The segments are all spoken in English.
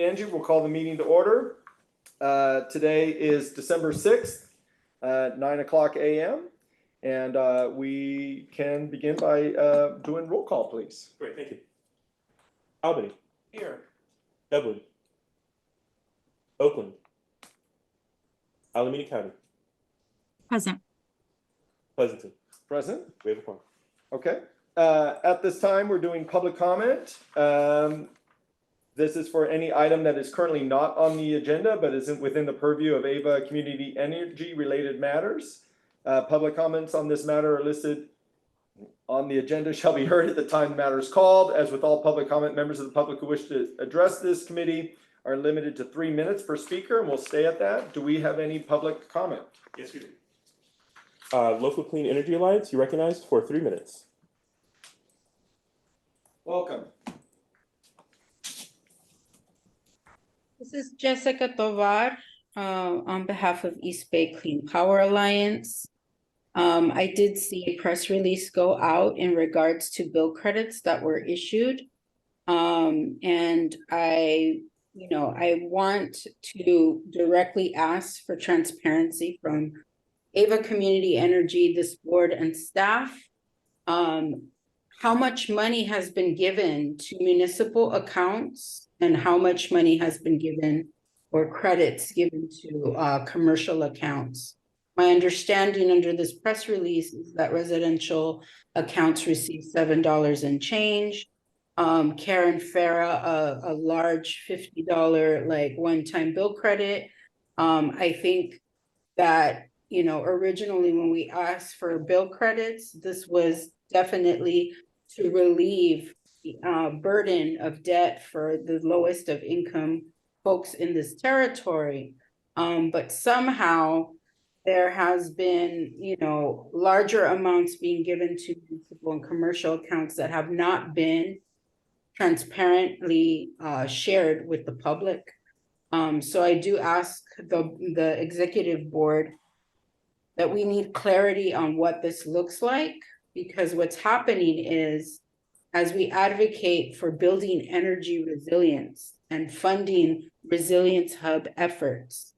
Angie, we'll call the meeting to order. Today is December 6th, 9 a.m. And we can begin by doing roll call, please. Great, thank you. Albany. Here. Dublin. Oakland. Alameda County. Present. Pleasanton. Present. We have a quorum. Okay. At this time, we're doing public comment. This is for any item that is currently not on the agenda, but isn't within the purview of Ava Community Energy related matters. Public comments on this matter are listed on the agenda shall be heard at the time the matter is called. As with all public comment, members of the public who wish to address this committee are limited to 3 minutes per speaker, and we'll stay at that. Do we have any public comment? Yes, we do. Local Clean Energy Alliance, you recognized for 3 minutes. Welcome. This is Jessica Tovar on behalf of East Bay Clean Power Alliance. I did see a press release go out in regards to bill credits that were issued. And I want to directly ask for transparency from Ava Community Energy, this board and staff. How much money has been given to municipal accounts and how much money has been given or credits given to commercial accounts? My understanding under this press release is that residential accounts receive $7 and change. Karen Farah, a large $50 like one-time bill credit. I think that, originally when we asked for bill credits, this was definitely to relieve the burden of debt for the lowest of income folks in this territory. But somehow there has been, larger amounts being given to municipal and commercial accounts that have not been transparently shared with the public. So I do ask the executive board that we need clarity on what this looks like, because what's happening is as we advocate for building energy resilience and funding resilience hub efforts,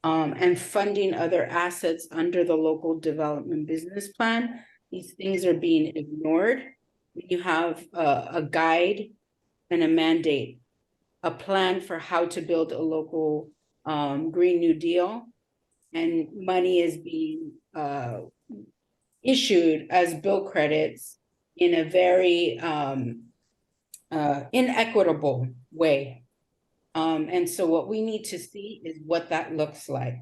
and funding other assets under the local development business plan, these things are being ignored. You have a guide and a mandate, a plan for how to build a local Green New Deal, and money is being issued as bill credits in a very inequitable way. And so what we need to see is what that looks like.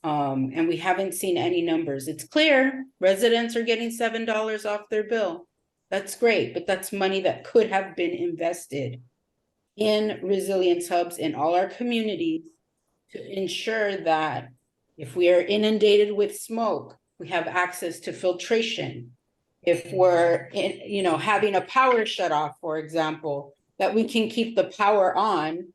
And we haven't seen any numbers. It's clear residents are getting $7 off their bill. That's great, but that's money that could have been invested in resilience hubs in all our communities to ensure that if we are inundated with smoke, we have access to filtration. If we're having a power shut off, for example, that we can keep the power on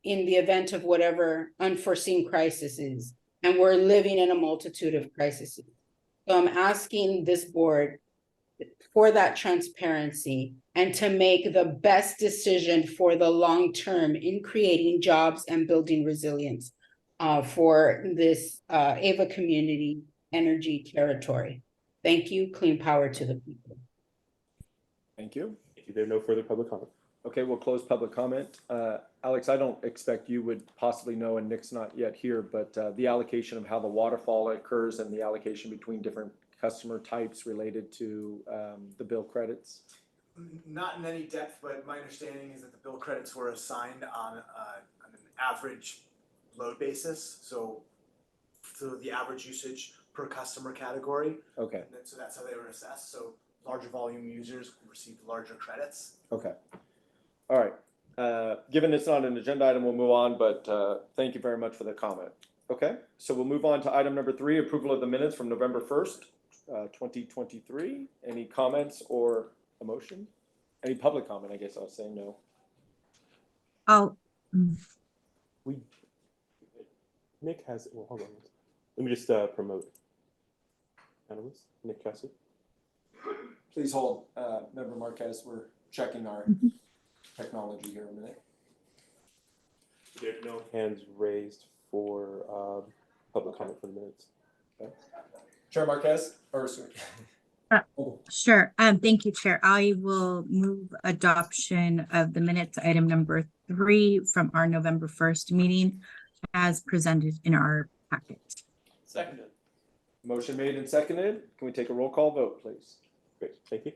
in the event of whatever unforeseen crisis is. And we're living in a multitude of crises. So I'm asking this board for that transparency and to make the best decision for the long term in creating jobs and building resilience for this Ava Community Energy territory. Thank you. Clean power to the people. Thank you. There are no further public comment. Okay, we'll close public comment. Alex, I don't expect you would possibly know, and Nick's not yet here, but the allocation of how the waterfall occurs and the allocation between different customer types related to the bill credits? Not in any depth, but my understanding is that the bill credits were assigned on an average load basis. So the average usage per customer category. Okay. And so that's how they were assessed. So larger volume users received larger credits. Okay. All right. Given it's not an agenda item, we'll move on, but thank you very much for the comment. Okay, so we'll move on to item number 3, approval of the minutes from November 1st, 2023. Any comments or a motion? Any public comment? I guess I'll say no. Nick has, well, hold on. Let me just promote analyst, Nick Cassidy. Please hold, Member Marquez. We're checking our technology here a minute. There's no hands raised for public comment for the minutes. Chair Marquez, or sorry. Sure. Thank you, Chair. I will move adoption of the minutes, item number 3 from our November 1st meeting as presented in our packet. Seconded. Motion made and seconded. Can we take a roll call vote, please? Great, thank you.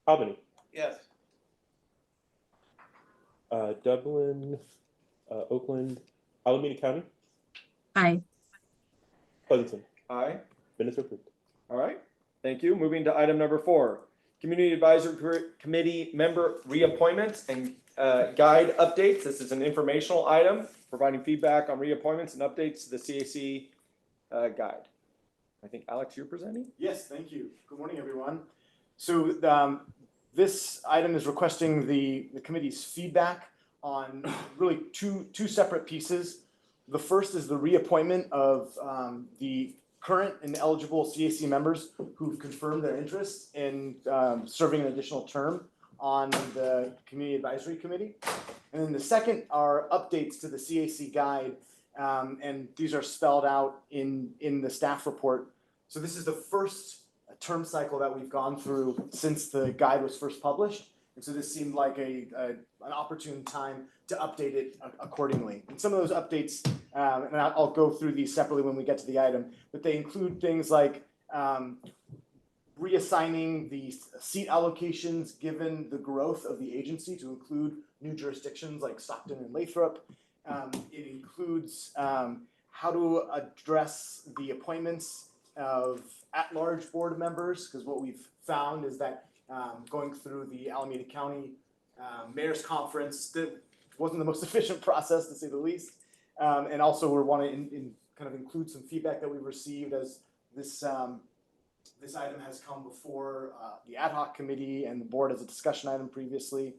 Albany, Yes. Dublin, Oakland, Alameda County, Aye. Pleasanton. Aye. Minutes are approved. All right. Thank you. Moving to item number 4, Community Advisory Committee member reappointments and guide updates. This is an informational item providing feedback on reappointments and updates to the CAC guide. I think, Alex, you're presenting? Yes, thank you. Good morning, everyone. So this item is requesting the committee's feedback on really two separate pieces. The first is the reappointment of the current and eligible CAC members who've confirmed their interest in serving an additional term on the Community Advisory Committee. And then the second are updates to the CAC guide, and these are spelled out in the staff report. So this is the first term cycle that we've gone through since the guide was first published. And so this seemed like an opportune time to update it accordingly. And some of those updates, and I'll go through these separately when we get to the item, but they include things like reassigning the seat allocations given the growth of the agency to include new jurisdictions like Stockton and Lathrop. It includes how to address the appointments of at-large board members, because what we've found is that going through the Alameda County Mayor's Conference that wasn't the most efficient process, to say the least. And also we want to kind of include some feedback that we've received as this item has come before the ad hoc committee and the board as a discussion item previously.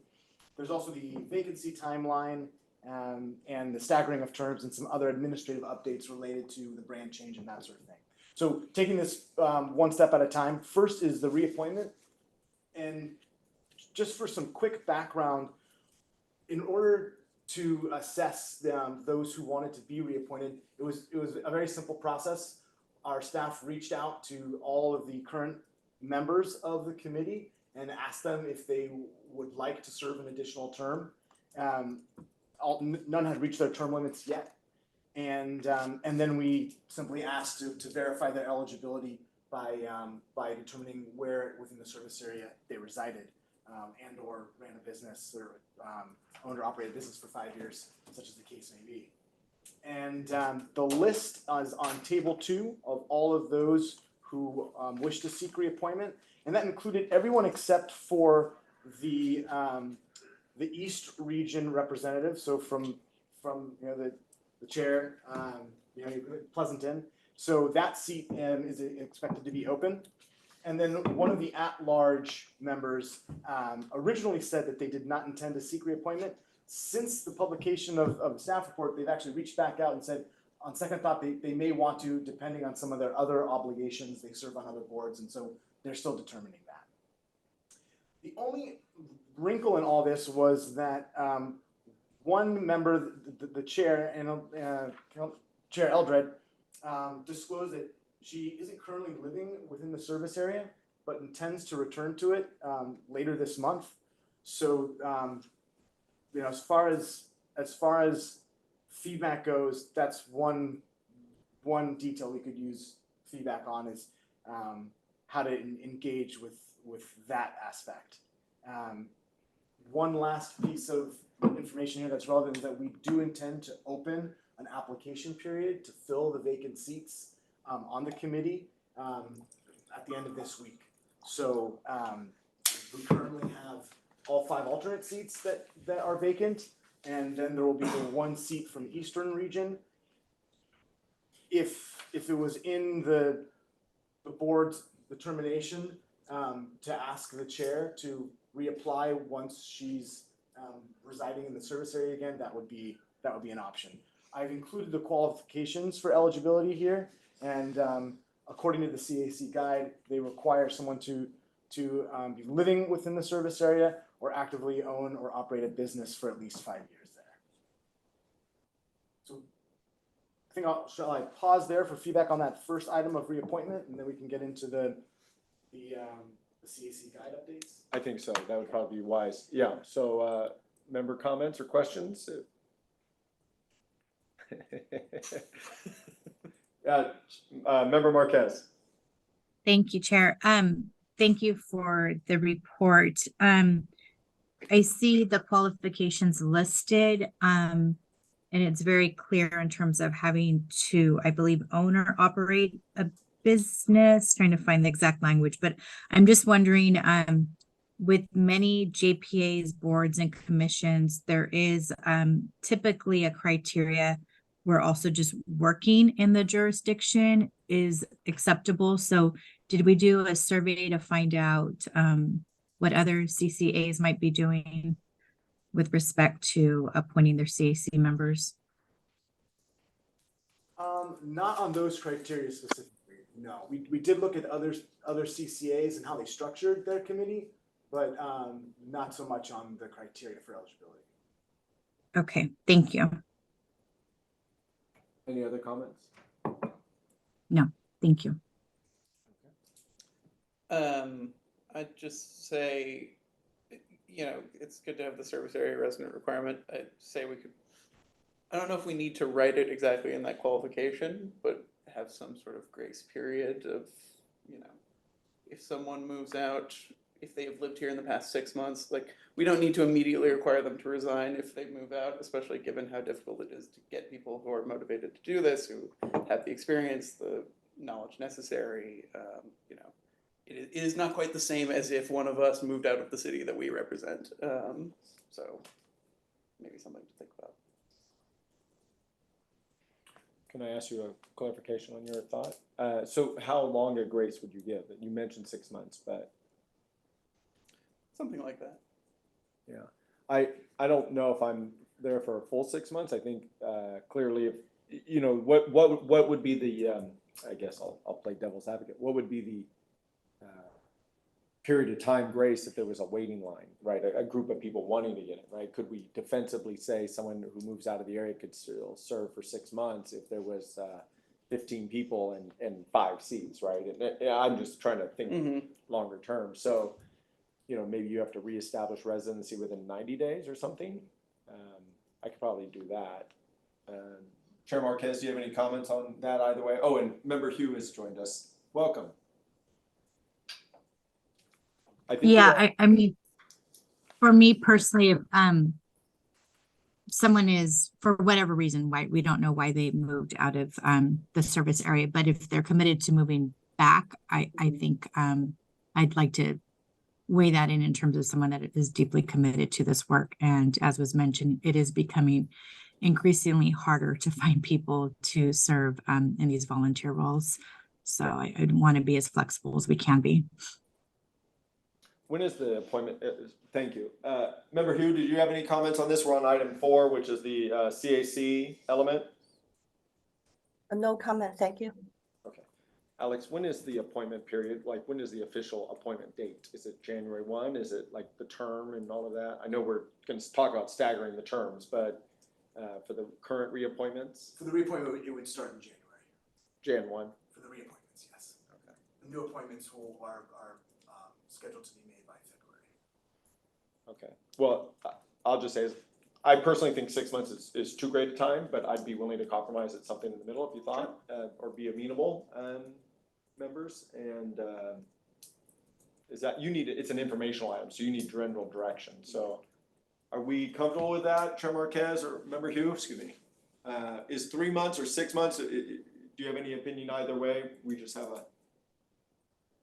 There's also the vacancy timeline and the staggering of terms and some other administrative updates related to the brand change and that sort of thing. So taking this one step at a time, first is the reappointment. And just for some quick background, in order to assess those who wanted to be reappointed, it was a very simple process. Our staff reached out to all of the current members of the committee and asked them if they would like to serve an additional term. None had reached their term limits yet. And then we simply asked to verify their eligibility by determining where within the service area they resided and or ran a business or owned or operated a business for 5 years, such as the case may be. And the list is on table 2 of all of those who wish to seek reappointment, and that included everyone except for the East Region representative. So from the chair, Pleasanton. So that seat is expected to be open. And then one of the at-large members originally said that they did not intend to seek reappointment. Since the publication of the staff report, they've actually reached back out and said, on second thought, they may want to, depending on some of their other obligations. They serve on other boards, and so they're still determining that. The only wrinkle in all this was that one member, the chair, Chair Eldred, disclosed that she isn't currently living within the service area, but intends to return to it later this month. So, as far as feedback goes, that's one detail we could use feedback on is how to engage with that aspect. One last piece of information here that's relevant is that we do intend to open an application period to fill the vacant seats on the committee at the end of this week. So we currently have all 5 alternate seats that are vacant, and then there will be the 1 seat from Eastern Region. If it was in the board's determination to ask the chair to reapply once she's residing in the service area again, that would be an option. I've included the qualifications for eligibility here, and according to the CAC guide, they require someone to be living within the service area or actively own or operate a business for at least 5 years there. So I think shall I pause there for feedback on that first item of reappointment, and then we can get into the CAC guide updates? I think so. That would probably be wise. Yeah, so, member comments or questions? Member Marquez. Thank you, Chair. Thank you for the report. I see the qualifications listed, and it's very clear in terms of having to, I believe, own or operate a business, trying to find the exact language, but I'm just wondering, with many JPAs, boards and commissions, there is, typically a criteria where also just working in the jurisdiction is acceptable. So did we do a survey to find out, what other CCAs might be doing with respect to appointing their CAC members? Not on those criteria specifically, no. We did look at other CCAs and how they structured their committee, but not so much on the criteria for eligibility. Okay, thank you. Any other comments? Thank you. I'd just say, you know, it's good to have the service area resident requirement. I'd say we could, I don't know if we need to write it exactly in that qualification, but have some sort of grace period of, you know, if someone moves out, if they've lived here in the past 6 months, like, we don't need to immediately require them to resign if they move out, especially given how difficult it is to get people who are motivated to do this, who have the experience, the knowledge necessary. You know, it is not quite the same as if one of us moved out of the city that we represent. So maybe something to think about. Can I ask you a clarification on your thought? So how long a grace would you give? You mentioned 6 months, but. Something like that. Yeah, I don't know if I'm there for a full 6 months. I think clearly, if you know what would be the I guess I'll play devil's advocate. What would be the period of time grace if there was a waiting line, right? A group of people wanting to get it, right? Could we defensively say someone who moves out of the area could still serve for 6 months if there was 15 people and 5 seats, right? And I'm just trying to think longer term. So, you know, maybe you have to reestablish residency within 90 days or something. I could probably do that. Chair Marquez, do you have any comments on that either way? Oh, and Member Hugh has joined us. Welcome. I think I mean, for me personally, if someone is, for whatever reason, why we don't know why they moved out of the service area, but if they're committed to moving back, I think I'd like to weigh that in terms of someone that is deeply committed to this work. And as was mentioned, it is becoming increasingly harder to find people to serve in these volunteer roles. So I'd want to be as flexible as we can be. When is the appointment? Thank you. Member Hugh, did you have any comments on this? We're on item 4, which is the CAC element. No comment, thank you. Okay. Alex, when is the appointment period? Like, when is the official appointment date? Is it January 1? Is it like the term and all of that? I know we're going to talk about staggering the terms, but for the current reappointments? For the reappointment, it would start in January. Jan 1? For the reappointments, yes. Okay. The new appointments are scheduled to be made by February. Okay. Well, I'll just say, I personally think 6 months is too great a time, but I'd be willing to compromise at something in the middle if you thought, or be amenable, members. And is that, you need, it's an informational item, so you need general direction. So are we comfortable with that, Chair Marquez or Member Hugh? Excuse me. Is 3 months or 6 months, do you have any opinion either way? We just have a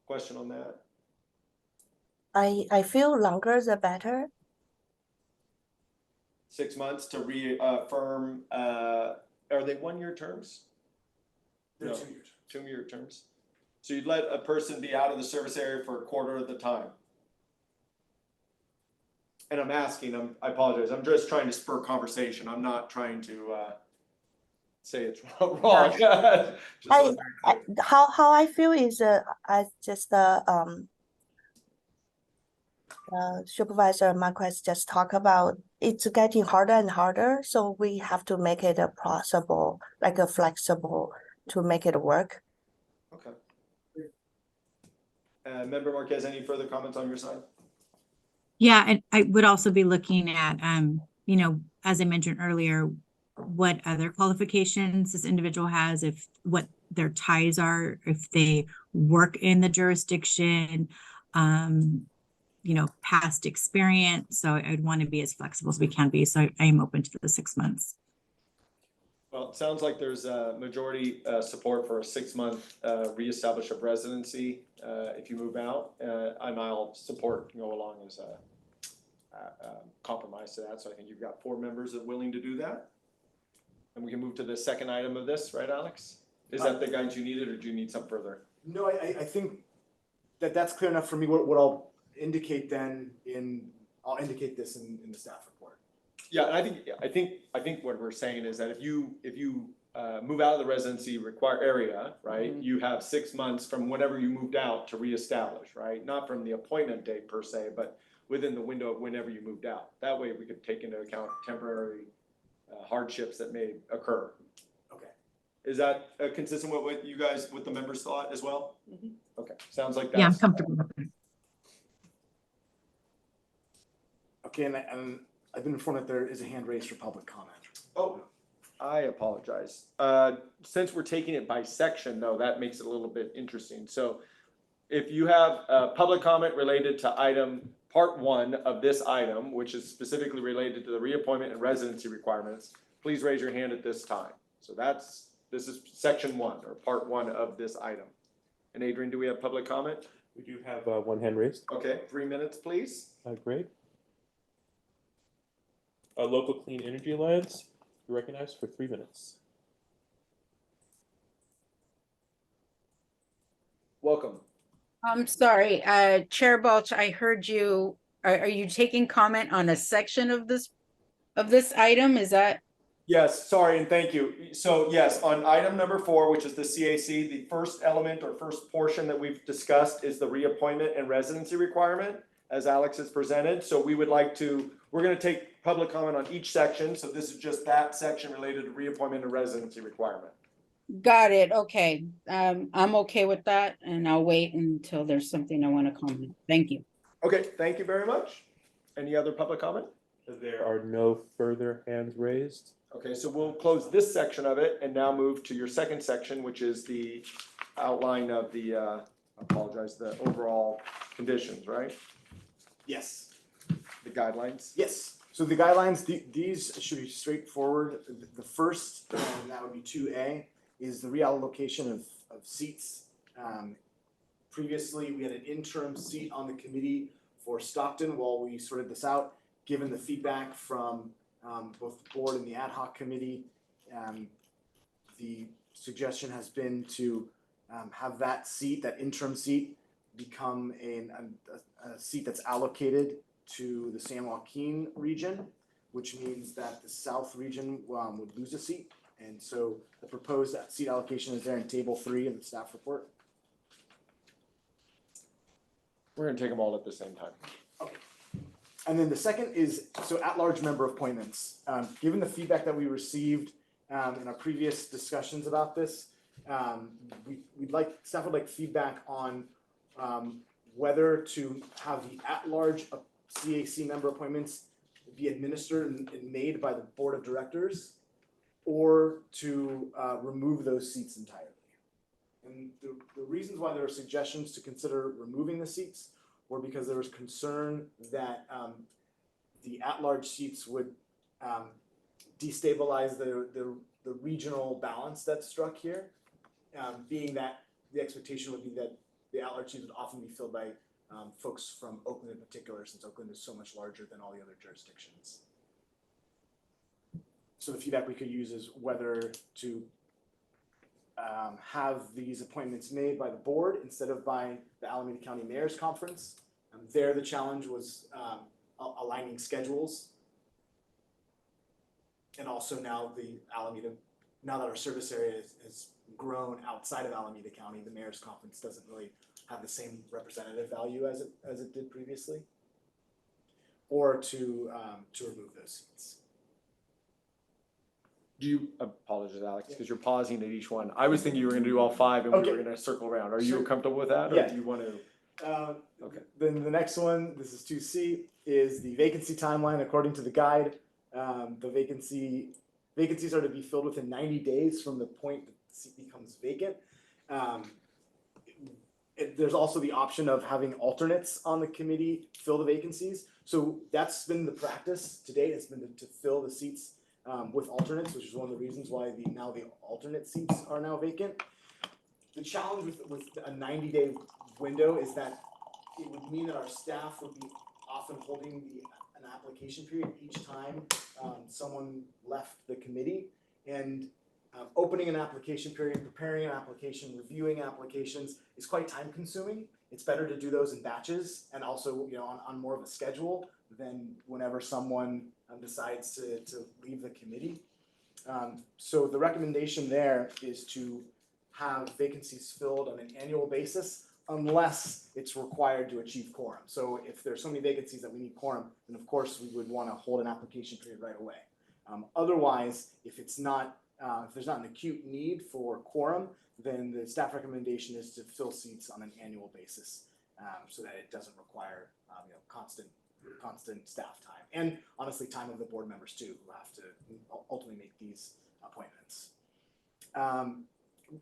question on that. I feel longer the better. 6 months to reaffirm, are they 1-year terms? They're No. 2 years. 2-year terms. So you'd let a person be out of the service area for a quarter of the time. And I'm asking, I apologize, I'm just trying to spur conversation. I'm not trying to say it's wrong. Just How I feel is I just Supervisor Marquez just talk about it's getting harder and harder, so we have to make it a possible, like a flexible to make it work. Okay. Member Marquez, any further comments on your side? Yeah, and I would also be looking at, you know, as I mentioned earlier, what other qualifications this individual has, if what their ties are, if they work in the jurisdiction, you know, past experience. So I'd want to be as flexible as we can be. So I am open to the 6 months. Well, it sounds like there's a majority support for a 6-month reestablish of residency if you move out. And I'll support go along as a compromise to that. So I think you've got 4 members that are willing to do that. And we can move to the second item of this, right, Alex? Is that the guidance you needed, or do you need some further? No, I think that that's clear enough for me. What I'll indicate then I'll indicate this in the staff report. Yeah, and I think what we're saying is that if you move out of the residency area, right, you have 6 months from whenever you moved out to reestablish, right? Not from the appointment date per se, but within the window of whenever you moved out. That way we could take into account temporary hardships that may occur. Okay. Is that consistent with what you guys, with the members thought as well? Mhm. Okay, sounds like Yeah, I'm that's. comfortable with that. Okay, and I've been informed that there is a hand raised for public comment. Oh, I apologize. Since we're taking it by section though, that makes it a little bit interesting. So if you have a public comment related to item part 1 of this item, which is specifically related to the reappointment and residency requirements, please raise your hand at this time. So this is section 1 or part 1 of this item. And Adrian, do we have public comment? We do have one hand raised. Okay, 3 minutes, please. Great. Local Clean Energy Alliance, you're recognized for 3 minutes. Welcome. I'm sorry, Chair Balch, I heard you, are you taking comment on a section of this item? Is that? Yes, sorry, and thank you. So yes, on item number 4, which is the CAC, the first element or first portion that we've discussed is the reappointment and residency requirement, as Alex has presented. So we're gonna take public comment on each section. So this is just that section related to reappointment and residency requirement. Got it, okay. I'm okay with that, and I'll wait until there's something I want to comment. Thank you. Okay, thank you very much. Any other public comment? There are no further hands raised. Okay, so we'll close this section of it and now move to your second section, which is the outline of the, the overall conditions, right? Yes. The guidelines? Yes. So the guidelines, these should be straightforward. The first, and that would be 2A, is the reallocation of seats. Previously, we had an interim seat on the committee for Stockton while we sorted this out. Given the feedback from both the board and the ad hoc committee, the suggestion has been to have that seat, that interim seat, become a seat that's allocated to the San Joaquin region, which means that the South region would lose a seat. And so the proposed seat allocation is there in table 3 in the staff report. We're gonna take them all at the same time. Okay. And then the second is, so at-large member appointments. Given the feedback that we received in our previous discussions about this, staff would like feedback on whether to have the at-large CAC member appointments be administered and made by the board of directors, or to remove those seats entirely. And the reasons why there are suggestions to consider removing the seats were because there was concern that the at-large seats would destabilize the regional balance that's struck here, being that the expectation would be that the at-large seats would often be filled by folks from Oakland in particular, since Oakland is so much larger than all the other jurisdictions. So the feedback we could use is whether to have these appointments made by the board instead of by the Alameda County Mayor's Conference. There, the challenge was aligning schedules. And also now now that our service area has grown outside of Alameda County, the Mayor's Conference doesn't really have the same representative value as it did previously. or to remove those seats. Do you, apologize, Alex, because you're pausing at each one. I was thinking you were gonna do all five and we were Okay. gonna circle around. Are you Sure. comfortable with that, or Yeah. do you want to? Okay. Then the next one, this is 2C, is the vacancy timeline according to the guide. The vacancies are to be filled within 90 days from the point that the seat becomes vacant. There's also the option of having alternates on the committee fill the vacancies. So that's been the practice to date. It's been to fill the seats with alternates, which is one of the reasons why now the alternate seats are now vacant. The challenge with a 90-day window is that it would mean that our staff would be often holding an application period each time someone left the committee. And opening an application period, preparing an application, reviewing applications is quite time consuming. It's better to do those in batches and also, on more of a schedule than whenever someone decides to leave the committee. So the recommendation there is to have vacancies filled on an annual basis unless it's required to achieve quorum. So if there's so many vacancies that we need quorum, then of course we would want to hold an application period right away. Otherwise, if there's not an acute need for quorum, then the staff recommendation is to fill seats on an annual basis, so that it doesn't require constant staff time, and honestly time of the board members too, who have to ultimately make these appointments.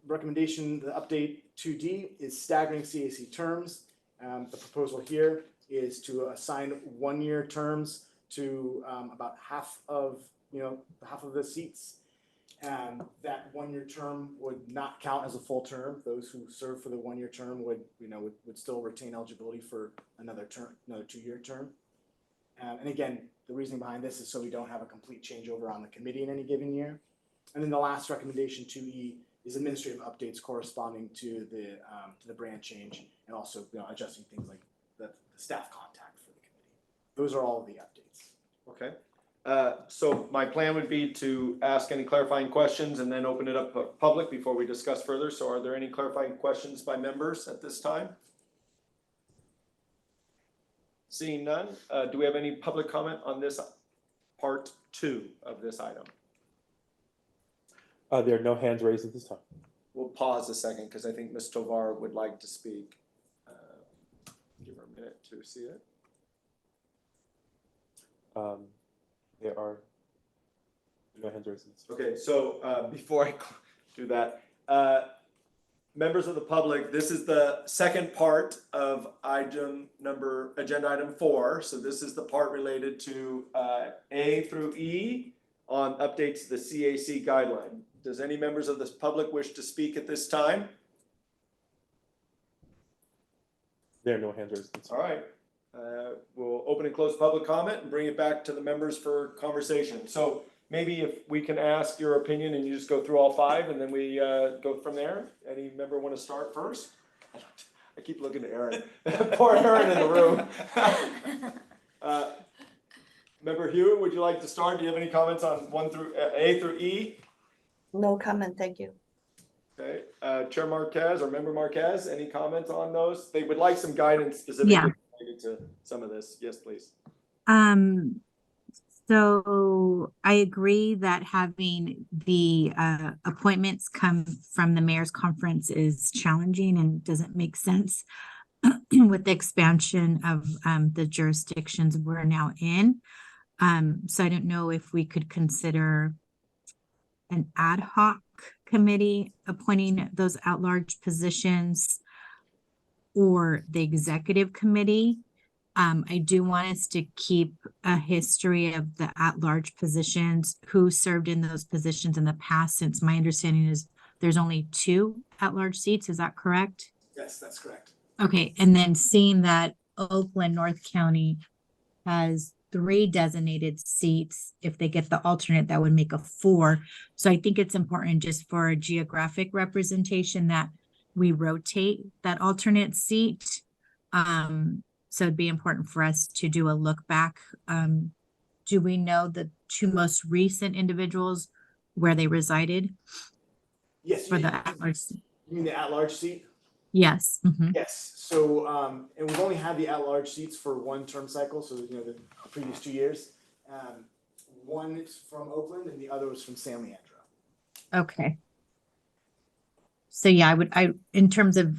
Recommendation, the update 2D is staggering CAC terms. The proposal here is to assign 1-year terms to about half of the seats. That 1-year term would not count as a full term. Those who serve for the 1-year term would still retain eligibility for another 2-year term. And again, the reasoning behind this is so we don't have a complete changeover on the committee in any given year. And then the last recommendation, 2E, is administrative updates corresponding to the brand change, and also adjusting things like the staff contact for the committee. Those are all of the updates. Okay. So my plan would be to ask any clarifying questions and then open it up to public before we discuss further. So are there any clarifying questions by members at this time? Seeing none, do we have any public comment on this part 2 of this item? There are no hands raised at this time. We'll pause a second because I think Ms. Tovar would like to speak. Give her a minute to see it. There are no hands raised. Okay, so before I do that, members of the public, this is the second part of agenda item 4. So this is the part related to A through E on updates to the CAC guideline. Does any members of this public wish to speak at this time? There are no hands raised. All right. We'll open and close public comment and bring it back to the members for conversation. So maybe if we can ask your opinion and you just go through all 5 and then we go from there. Any member want to start first? I keep looking to Aaron. Poor Aaron in the room. Member Hewitt, would you like to start? Do you have any comments on A through E? No comment, thank you. Okay, Chair Marquez or Member Marquez, any comments on those? They would like some guidance specifically Yeah. related to some of this. Yes, please. So I agree that having the appointments come from the mayor's conference is challenging and doesn't make sense with the expansion of the jurisdictions we're now in. So I don't know if we could consider an ad hoc committee appointing those at-large positions or the executive committee. I do want us to keep a history of the at-large positions, who served in those positions in the past, since my understanding is there's only 2 at-large seats. Is that correct? Yes, that's correct. Okay, and then seeing that Oakland North County has 3 designated seats, if they get the alternate, that would make a 4. So I think it's important just for a geographic representation that we rotate that alternate seat. So it'd be important for us to do a look back. Do we know the 2 most recent individuals where they resided Yes. for the at-large? You mean the at-large seat? Yes. Yes, so, and we've only had the at-large seats for one term cycle, so, you know, the previous 2 years. One is from Oakland and the other was from San Leandro. Okay. So yeah, in terms of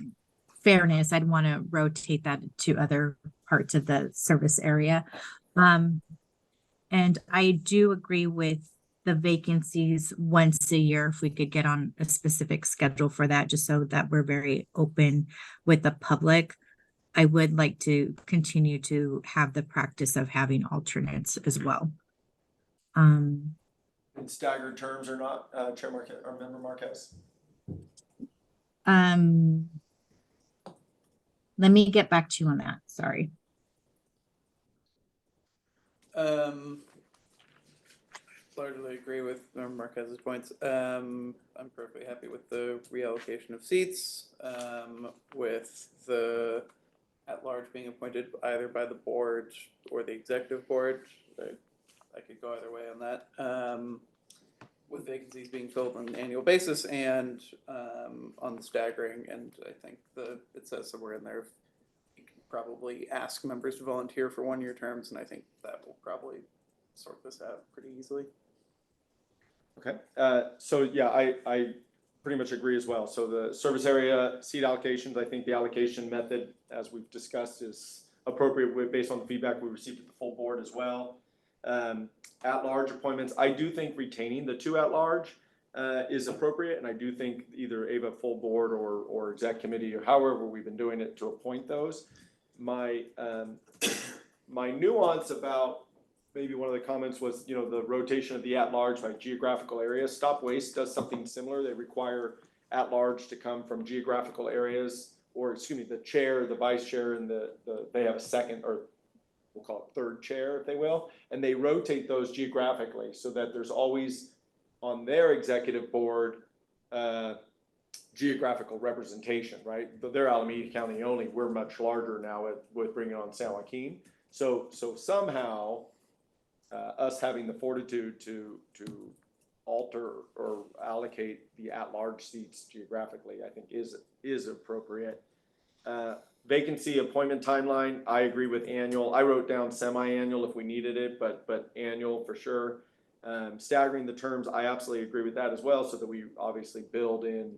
fairness, I'd want to rotate that to other parts of the service area. And I do agree with the vacancies once a year, if we could get on a specific schedule for that, just so that we're very open with the public. I would like to continue to have the practice of having alternates as well. In staggered terms or not, Chair Marquez or Member Marquez? Let me get back to you on that. Sorry. Largely agree with Member Marquez's points. I'm perfectly happy with the reallocation of seats, with the at-large being appointed either by the board or the executive board. I could go either way on that. With vacancies being filled on an annual basis and on the staggering, and I think it says somewhere in there, you can probably ask members to volunteer for 1-year terms, and I think that will probably sort this out pretty easily. Okay, so yeah, I pretty much agree as well. So the service area seat allocations, I think the allocation method, as we've discussed, is appropriate based on the feedback we received at the full board as well. At-large appointments, I do think retaining the 2 at-large is appropriate, and I do think either AVA full board or exec committee or however we've been doing it to appoint those. My my nuance about maybe one of the comments was, you know, the rotation of the at-large by geographical areas. Stop Waste does something similar. They require at-large to come from geographical areas, or excuse me, the chair, the vice chair, and they have a second, or we'll call it third chair, if they will, and they rotate those geographically so that there's always on their executive board geographical representation, right? But they're Alameda County only. We're much larger now with bringing on San Joaquin. So somehow us having the fortitude to alter or allocate the at-large seats geographically, I think is appropriate. Vacancy appointment timeline, I agree with annual. I wrote down semi-annual if we needed it, but annual for sure. Staggering the terms, I absolutely agree with that as well, so that we obviously build in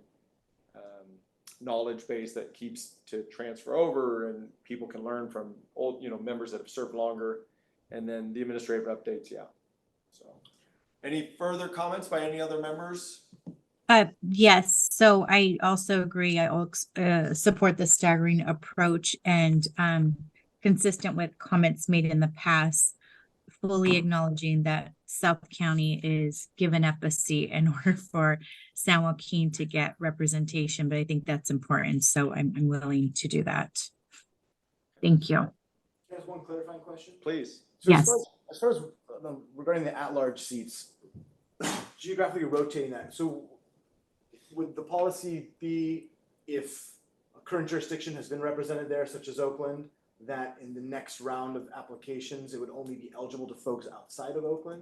knowledge base that keeps to transfer over and people can learn from old, you know, members that have served longer. And then the administrative updates, yeah. So, any further comments by any other members? Yes, so I also agree. I support the staggering approach and consistent with comments made in the past, fully acknowledging that South County is given up a seat in order for San Joaquin to get representation, but I think that's important. So I'm willing to do that. Thank you. Can I ask one clarifying question? Please. So Yes. as far as regarding the at-large seats, geographically rotating that, so would the policy be if a current jurisdiction has been represented there, such as Oakland, that in the next round of applications, it would only be eligible to folks outside of Oakland?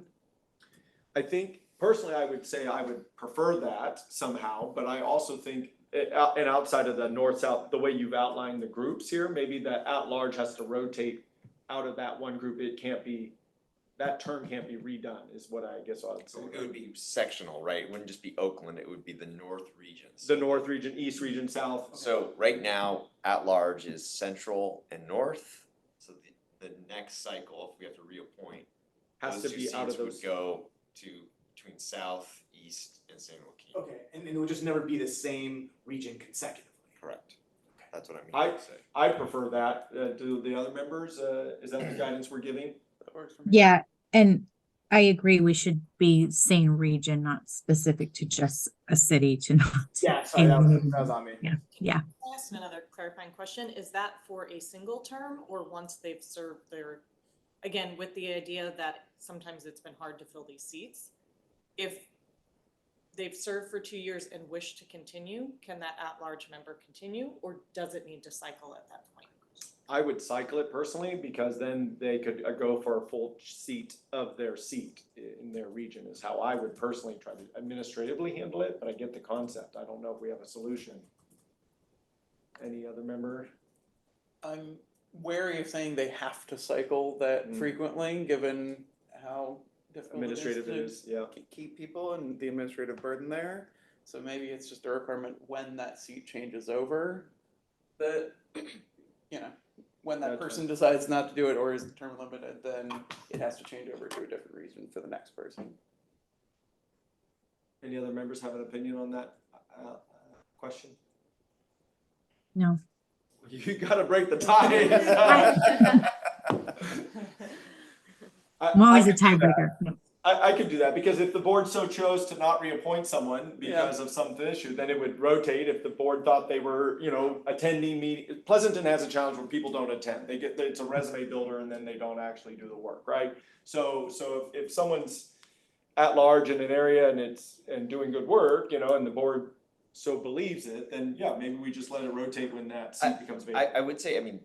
I think personally, I would say I would prefer that somehow, but I also think and outside of the north-south, the way you've outlined the groups here, maybe that at-large has to rotate out of that one group. It can't be, that term can't be redone is what I guess I would say. It would be sectional, right? It wouldn't just be Oakland, it would be the north regions. The north region, east region, south. So right now, at large is central and north. So the next cycle, if we have to reappoint, Has those to two be out seats of would those. go to between south, east, and San Joaquin. Okay, and it would just never be the same region consecutively? Correct. That's what I mean I- to say. I prefer that. Do the other members, is that the guidance we're giving? That works for me. Yeah, and I agree. We should be saying region, not specific to just a city to not. Yeah, sorry, that was on me. Yeah, yeah. Can I ask another clarifying question? Is that for a single term or once they've served their, again, with the idea that sometimes it's been hard to fill these seats? If they've served for 2 years and wish to continue, can that at-large member continue, or does it need to cycle at that point? I would cycle it personally because then they could go for a full seat of their seat in their region is how I would personally try to administratively handle it, but I get the concept. I don't know if we have a solution. Any other member? I'm wary of saying they have to cycle that Mm. frequently, given how difficult Administrative it it is, yeah. to keep people and the administrative burden there. So maybe it's just a requirement when that seat changes over, that, you know, when that Gotcha. person decides not to do it or is term limited, then it has to change over to a different reason for the next person. Any other members have an opinion on that question? No. You gotta break the tie. I'm always a I could do that. tiebreaker. I could do that, because if the board so chose to not reappoint someone because of some issue, then it would rotate. If the board thought they were, attending meeting, Pleasanton has a challenge where people don't attend. It's a resume builder and then they don't actually do the work, right? So if someone's at large in an area and doing good work, and the board so believes it, then yeah, maybe we just let it rotate when that seat becomes vacant. I would say, I mean,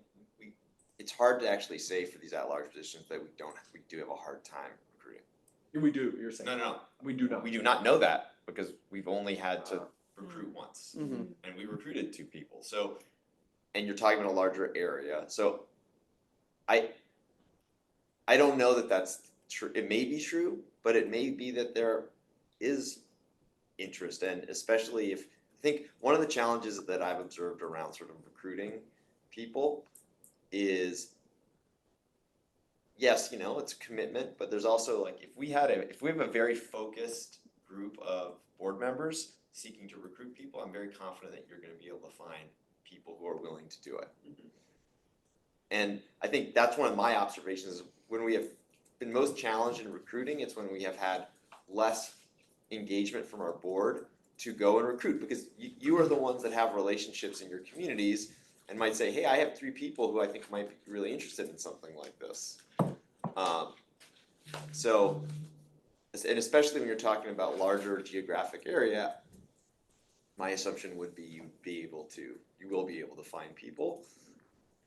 it's hard to actually say for these at-large positions that we do have a hard time recruiting. We do, you're saying? No. We do not. We do not know that because we've only had to recruit once. Mm-hmm. And we recruited 2 people, so, and you're talking about a larger area, so I don't know that that's true. It may be true, but it may be that there is interest, and especially if, I think one of the challenges that I've observed around sort of recruiting people is, yes, it's a commitment, but there's also like, if we have a very focused group of board members seeking to recruit people, I'm very confident that you're gonna be able to find people who are willing to do it. And I think that's one of my observations, when we have been most challenged in recruiting, it's when we have had less engagement from our board to go and recruit, because you are the ones that have relationships in your communities and might say, hey, I have 3 people who I think might be really interested in something like this. So, and especially when you're talking about larger geographic area, my assumption would be you will be able to find people.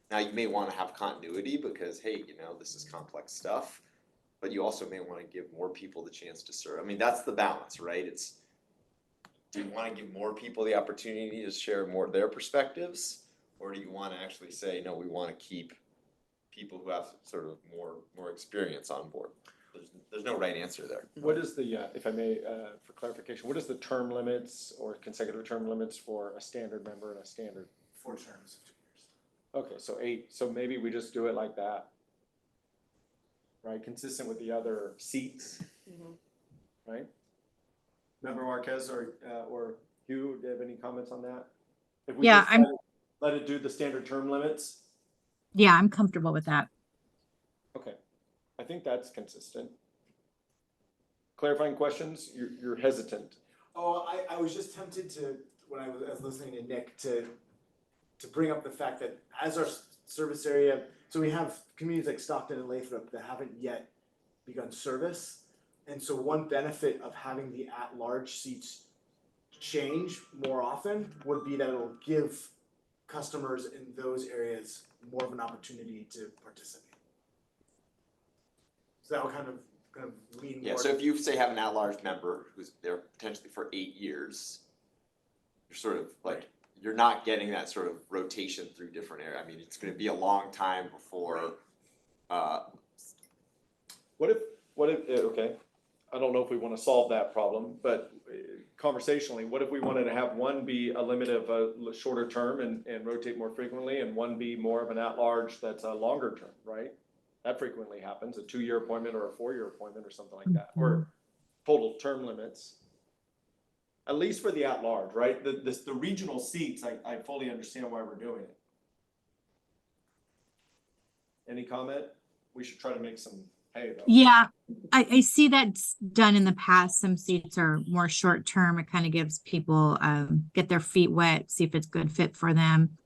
Now, you may want to have continuity because, hey, this is complex stuff, but you also may want to give more people the chance to serve. I mean, that's the balance, right? Do you want to give more people the opportunity to share more of their perspectives? Or do you want to actually say, no, we want to keep people who have sort of more experience on board? There's no right answer there. What is the, if I may, for clarification, what is the term limits or consecutive term limits for a standard member and a standard? 4 terms of 2 years. Okay, so 8, so maybe we just do it like that. Right, consistent with the other seats, right? Member Marquez or Hugh, do you have any comments on that? If we Yeah, just let it do the standard term limits? Yeah, I'm comfortable with that. Okay, I think that's consistent. Clarifying questions? You're hesitant. Oh, I was just tempted to, when I was listening to Nick, to bring up the fact that as our service area, so we have communities like Stockton and Lathrop that haven't yet begun service. And so one benefit of having the at-large seats change more often would be that it'll give customers in those areas more of an opportunity to participate. So that would kind of lean more. Yeah, so if you say have an at-large member who's there potentially for 8 years, you're sort of like, you're not getting that sort of rotation through different areas. I mean, it's gonna be a long time before, What if, okay, I don't know if we want to solve that problem, but conversationally, what if we wanted to have one be a limit of a shorter term and rotate more frequently, and one be more of an at-large that's a longer term, right? That frequently happens, a 2-year appointment or a 4-year appointment or something like that, or total term limits. At least for the at-large, right? The regional seats, I fully understand why we're doing it. Any comment? We should try to make some hay though. Yeah, I see that's done in the past. Some seats are more short term. It kind of gives people get their feet wet, see if it's a good fit for them.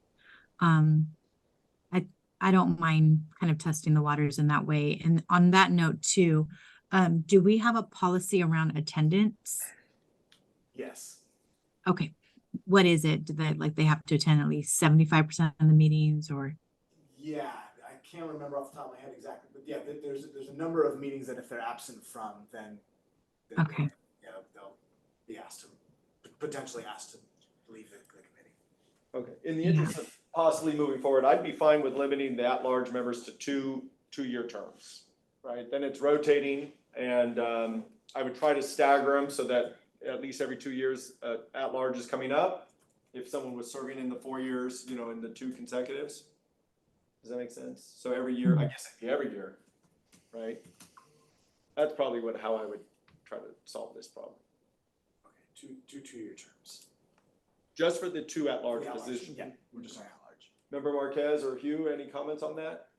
I don't mind kind of testing the waters in that way. And on that note too, do we have a policy around attendance? Yes. Okay, what is it? Do they have to attend at least 75% of the meetings, or? Yeah, I can't remember off the top of my head exactly, but yeah, there's a number of meetings that if they're absent from, then Okay. they'll be potentially asked to leave the committee. Okay, in the interest of possibly moving forward, I'd be fine with limiting the at-large members to two-year terms, right? Then it's rotating, and I would try to stagger them so that at least every 2 years, at-large is coming up. If someone was serving in the 4 years, you know, in the two consecutives. Does that make sense? So every year, I guess it'd be every year, right? That's probably how I would try to solve this problem. Okay, two-year terms. Just for the two at-large The at-large, positions. Yeah, we're just on at-large. Member Marquez or Hugh, any comments on that?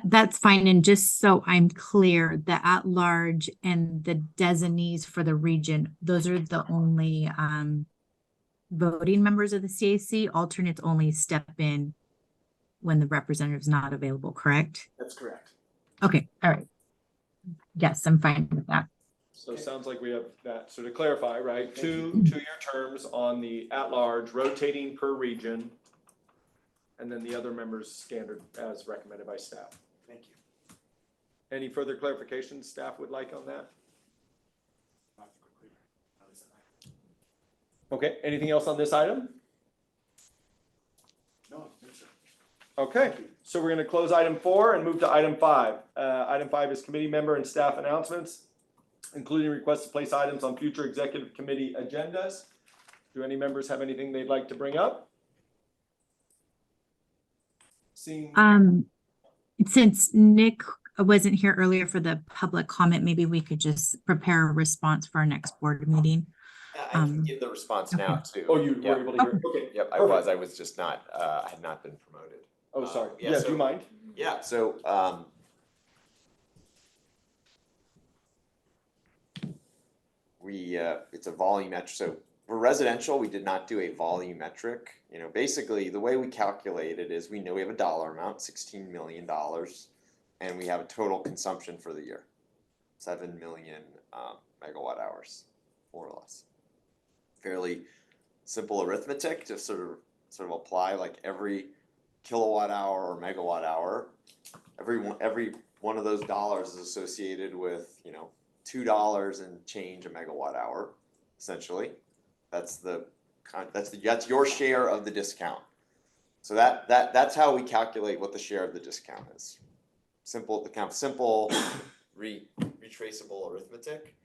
That's fine. And just so I'm clear, the at-large and the designees for the region, those are the only voting members of the CAC. Alternates only step in when the representative's not available, correct? That's correct. Okay, all right. Yes, I'm fine with that. So it sounds like we have that. So to clarify, right, two-year terms on the at-large, rotating per region, and then the other members standard as recommended by staff. Thank you. Any further clarifications staff would like on that? I think we're clear. At least I- Okay, anything else on this item? No, I don't think so. Okay, so we're gonna close item 4 and move to item 5. Item 5 is committee member and staff announcements, including requests to place items on future executive committee agendas. Do any members have anything they'd like to bring up? Seeing, Since Nick wasn't here earlier for the public comment, maybe we could just prepare a response for our next board meeting. I can give the response now too. oh, you Yep. were able to hear, okay. Yep, I perfect. was. I was just not, I had not been promoted. Oh, sorry, yeah, yeah, do so- you mind? Yeah, so, it's a volumetric, so for residential, we did not do a volumetric. You know, basically, the way we calculate it is we know we have a dollar amount, $16 million, and we have a total consumption for the year, 7 million megawatt hours, more or less. Fairly simple arithmetic to sort of apply like every kilowatt hour or megawatt hour. Every one of those dollars is associated with, you know, $2 and change a megawatt hour, essentially. That's your share of the discount. So that's how we calculate what the share of the discount is. Simple retraceable arithmetic.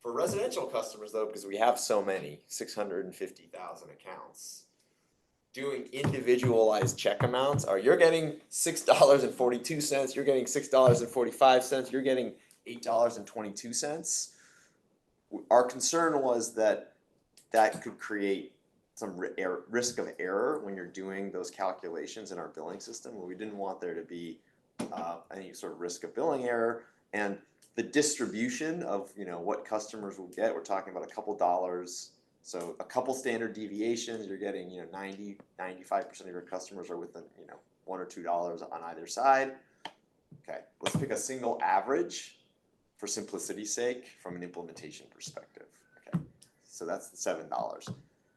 For residential customers though, because we have so many, 650,000 accounts, doing individualized check amounts you're getting $6.42, you're getting $6.45, you're getting $8.22. Our concern was that could create some risk of error when you're doing those calculations in our billing system, where we didn't want there to be any sort of risk of billing error. And the distribution of, you know, what customers will get, we're talking about a couple dollars. So a couple standard deviations, you're getting, you know, 95% of your customers are within, you know, $1 or $2 on either side. Okay, let's pick a single average for simplicity's sake from an implementation perspective. Okay, so that's the $7.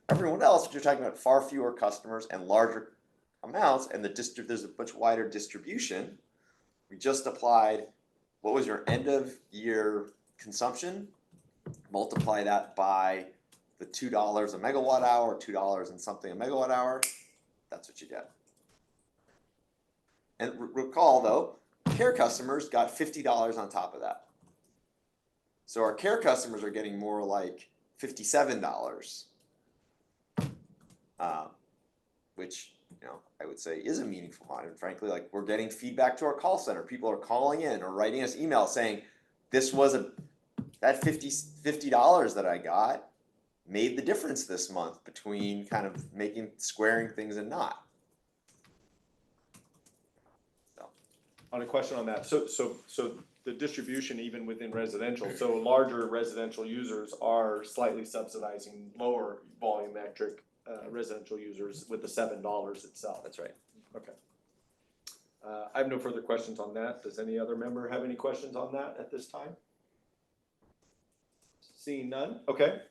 Everyone else, you're talking about far fewer customers and larger amounts, and there's a much wider distribution. We just applied what was your end of year consumption, multiply that by the $2 a megawatt hour, $2 and something a megawatt hour, that's what you get. And recall though, care customers got $50 on top of that. So our care customers are getting more like $57, which, you know, I would say is a meaningful amount. And frankly, like, we're getting feedback to our call center. People are calling in or writing us emails saying, this was that $50 that I got made the difference this month between kind of squaring things and not. So. On a question on that, so the distribution even within residential, so larger residential users are slightly subsidizing lower volumetric residential users with the $7 itself. That's right. Okay. I have no further questions on that. Does any other member have any questions on that at this time? Seeing none, okay.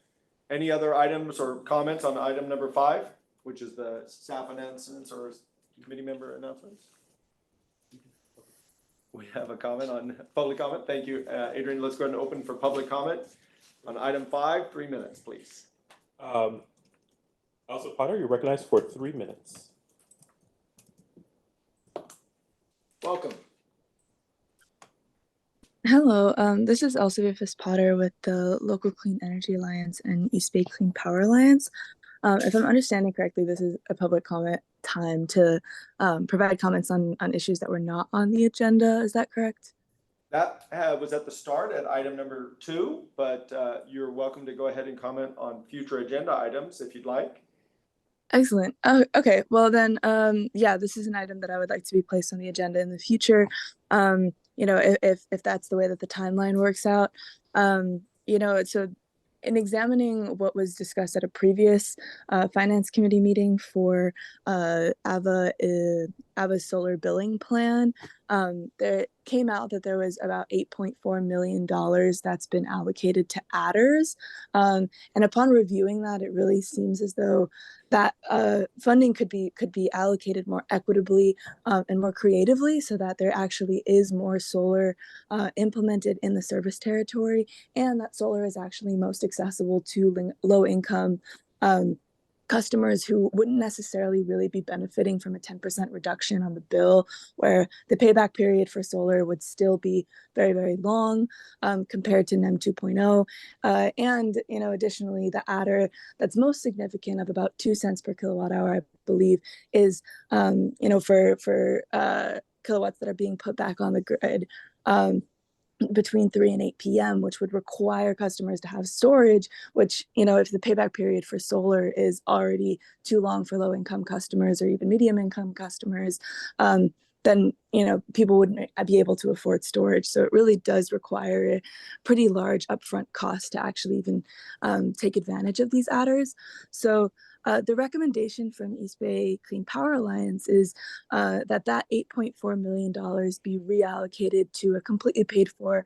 Any other items or comments on item number 5, which is the staff announcements or committee member announcements? We have a comment on public comment. Thank you, Adrian. Let's go ahead and open for public comment on item 5. 3 minutes, please. Counselor Potter, you're recognized for 3 minutes. Welcome. Hello, this is Elsevier Potter with the Local Clean Energy Alliance and East Bay Clean Power Alliance. If I'm understanding correctly, this is a public comment time to provide comments on issues that were not on the agenda. Is that correct? That was at the start at item number 2, but you're welcome to go ahead and comment on future agenda items if you'd like. Excellent. Okay, well then, yeah, this is an item that I would like to be placed on the agenda in the future. You know, if that's the way that the timeline works out. You know, so in examining what was discussed at a previous finance committee meeting for AVA's solar billing plan, there came out that there was about $8.4 million that's been allocated to adders. And upon reviewing that, it really seems as though that funding could be allocated more equitably and more creatively, so that there actually is more solar implemented in the service territory, and that solar is actually most accessible to low income customers who wouldn't necessarily really be benefiting from a 10% reduction on the bill, where the payback period for solar would still be very, very long compared to NEM 2.0. And, you know, additionally, the adder that's most significant of about 2 cents per kilowatt hour, I believe, is, you know, for kilowatts that are being put back on the grid between 3 and 8 p.m., which would require customers to have storage, which, you know, if the payback period for solar is already too long for low income customers or even medium income customers, then, you know, people wouldn't be able to afford storage. So it really does require a pretty large upfront cost to actually even take advantage of these adders. So the recommendation from East Bay Clean Power Alliance is that $8.4 million be reallocated to a completely paid for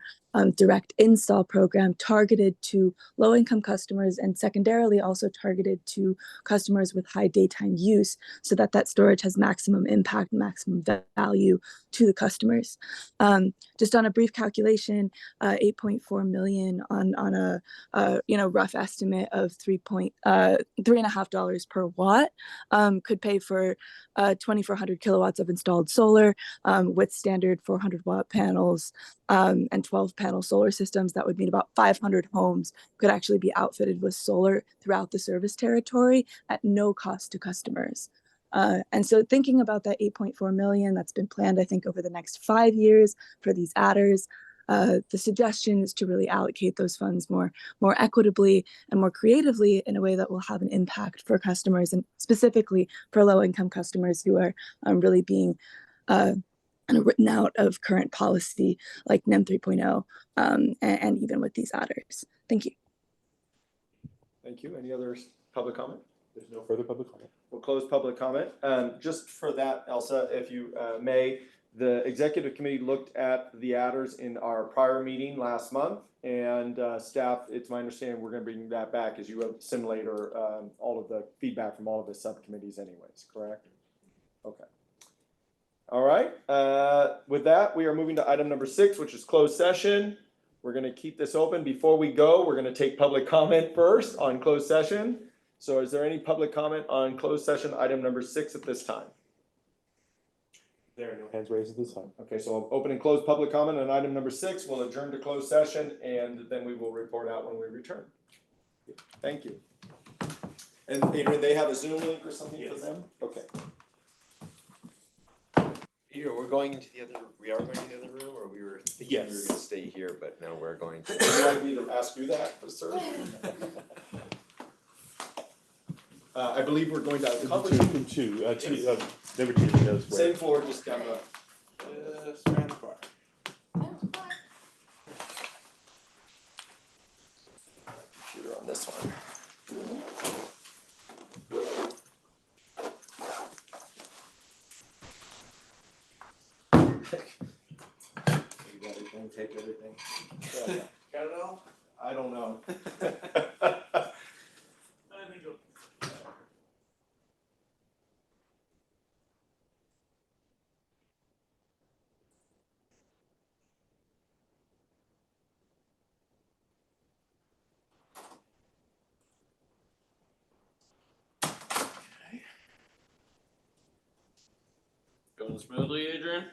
direct install program targeted to low-income customers, and secondarily also targeted to customers with high daytime use, so that that storage has maximum impact, maximum value to the customers. Just on a brief calculation, 8.4 million on a you know, rough estimate of $3.5 per watt could pay for 2,400 kilowatts of installed solar with standard 400 watt panels and 12 panel solar systems. That would mean about 500 homes could actually be outfitted with solar throughout the service territory at no cost to customers. And so thinking about that 8.4 million that's been planned, I think, over the next 5 years for these adders, the suggestion is to really allocate those funds more equitably and more creatively in a way that will have an impact for customers, and specifically for low-income customers who are really being kind of written out of current policy like NEM 3.0 and even with these adders. Thank you. Thank you. Any other public comment? There's no further public comment. We'll close public comment. Just for that, Elsa, if you may, the executive committee looked at the adders in our prior meeting last month, and staff, it's my understanding we're going to bring that back as you assimilate all of the feedback from all of the subcommittees anyways, correct? Okay. All right. With that, we are moving to item number 6, which is closed session. We're going to keep this open. Before we go, we're going to take public comment first on closed session. So is there any public comment on closed session item number 6 at this time? There are no hands raised at this time. Okay, so I'll open and close public comment on item number 6. We'll adjourn to closed session, and then we will report out when we return. Thank you. And Adrian, they have a Zoom link or something for them? Okay. Peter, we are going to the other room, or we were thinking we were Yes. gonna stay here, but now we're going to. Do you want me to ask you that, sir? I believe we're going to conference. Number two knows where. Same floor, just down the. Just around the corner. Computer on this one. You got everything, take everything. Got it all? I don't know. I think it'll Going smoothly, Adrian?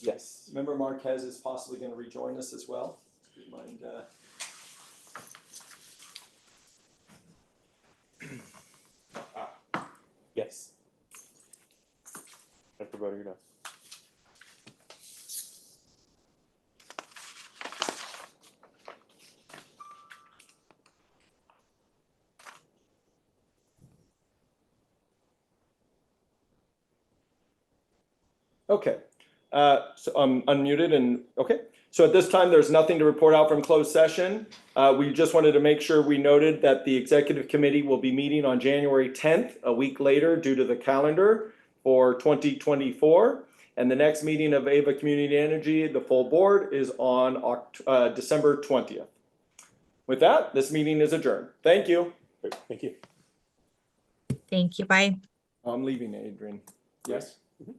Yes. Member Marquez is possibly going to rejoin us as well. Do you mind, Yes. Dr. Bodegno. Okay, so I'm unmuted and, okay. So at this time, there's nothing to report out from closed session. We just wanted to make sure we noted that the executive committee will be meeting on January 10th, a week later due to the calendar for 2024. And the next meeting of Ava Community Energy, the full board, is on December 20th. With that, this meeting is adjourned. Thank you. Great, thank you. Thank you. Bye. I'm leaving, Adrian. Yes? Mhm.